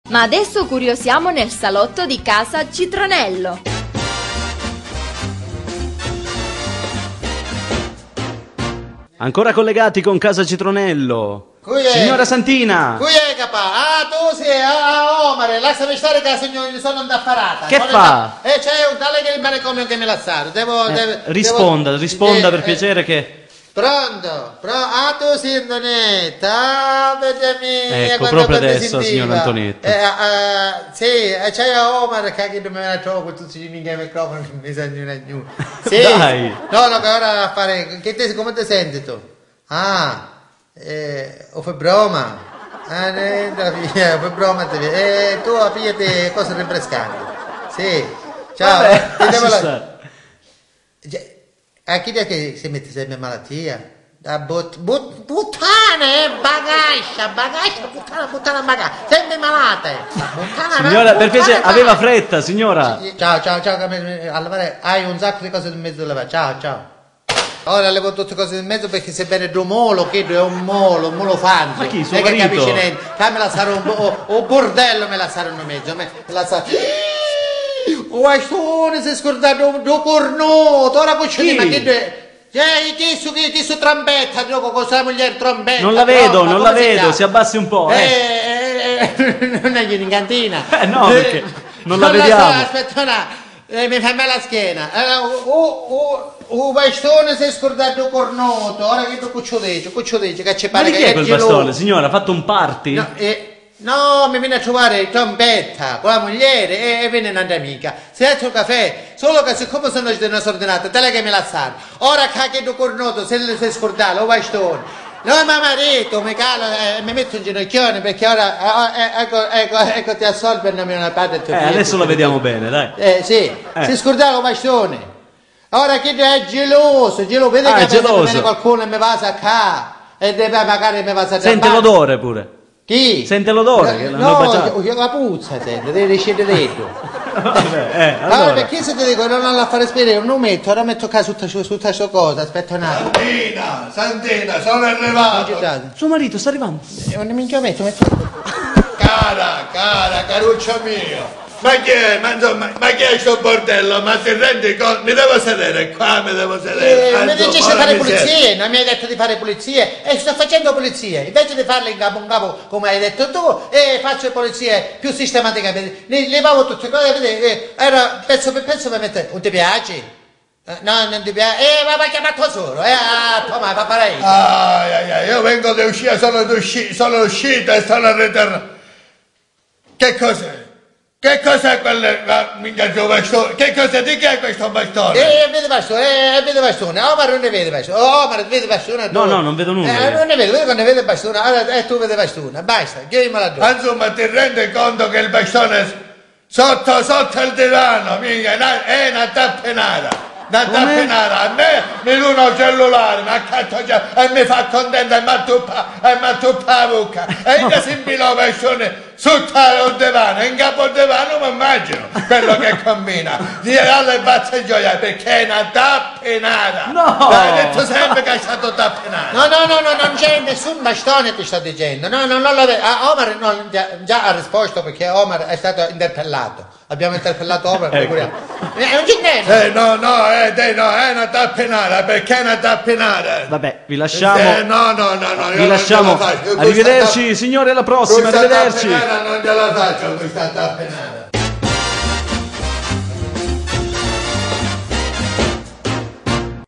Ma adesso curiosiamo nel salotto di casa Citronello. Ancora collegati con casa Citronello. Signora Santina. Qui è capà. Ah, tu sei Omar, lasciami stare che sono indaffarata. Che fa? C'è un tale che il manicomio che me l'ha stato. Risponda per piacere che... Pronto? Ah, tu sei Antonietta. Vediami. Ecco, proprio adesso, signora Antonietta. Sì, c'è Omar che mi viene a trovare con tutti i miei microfoni che mi sentono più. Sì. Dai. No, che ora a fare... Come ti senti tu? Ho febbroma. Febbroma ti viene. Tu pigliati cose rinfrescanti. Sì. Ciao. A chi è che si mette sempre in malattia? Puttane, puttana, sempre malate. Signora, per piacere, aveva fretta, signora. Ciao, allora, hai un sacco di cose in mezzo da lavare. Ciao. Ora levo tutte cose in mezzo perché sebbene un molo, che è un molo fanzo. Ma chi, suo marito? Me la sarà un bordello, me la sarà in mezzo. Me la sarà... Oh, Astone, si è scordato un cornuto, ora poi ma che su trombetta, gioco con la moglie trombetta. Non la vedo, si abbassi un po'. Non è in cantina. No, perché non la vediamo. Aspetta, mi fa male la schiena. Un bastone si è scordato un cornuto, ora che tu cuccio dice, che ci pare che è quel bastone, signora? Ha fatto un party? No, mi viene a trovare trombetta con la moglie e viene un'altra amica. Si è fatto il caffè, solo che siccome sono una sordinata, te la che me la sa. Ora che tu cornuto, se le sei scordato, un bastone. No, ma marito, mi calo, mi metto in ginocchione perché ora, ecco ti assolve non mi una parte. Adesso la vediamo bene, dai. Sì, si scordava un bastone. Ora che è geloso, vede che viene qualcuno e mi va a saccare e magari mi va a saccare. Sente l'odore pure. Chi? Sente l'odore? Che no, la puzza sente, deve uscire dentro. Allora perché se ti dico non la fare sperare, non metto, ora metto qua su questa cosa, aspetta un attimo. Santina, sono arrivato. Suo marito sta arrivando. Non mi metto. Cara, caruccio mio. Ma che è sto bordello? Ma ti rendi conto? Mi devo sedere qua, mi mi dici di fare pulizie, non mi hai detto di fare pulizie e sto facendo pulizie, invece di farle in capo come hai detto tu faccio pulizie più sistematicamente, le levavo tutte cose, era pezzo per pezzo per mettere, non ti piace? No, non ti piace? Ma chiamato solo, ma paparai. Io vengo di uscire, sono uscito e sono ritornato. Che cos'è? Che cos'è quel bastone? Che cosa di che è questo bastone? Vede bastone, Omar non ne vede bastone. Omar vede bastone. No, non vedo nulla. Non ne vedo, non ne vede bastone. Allora tu vedi bastone, basta, chiedimi la tua. Insomma, ti rendi conto che il bastone sotto il divano, è una tappenara. Da tappenara, a me mi dà un cellulare, mi accatto e mi fa contento e mi attuppa la bocca. E io si impila la persona sotto il divano, in capo al divano mi immagino quello che combina. Dirà le bazze gioia perché è una tappenara. No! L'hai detto sempre che è stato tappenara. No, non c'è nessun bastone ti sto dicendo. No, non lo vedo. Omar già ha risposto perché Omar è stato interpellato. Abbiamo interpellato Omar, figuriamo. Non c'è niente. No, è una tappenara, perché è una tappenara? Vabbè, vi lasciamo. No. Vi lasciamo. Arrivederci, signore, alla prossima, arrivederci. Non gliela faccio questa tappenara.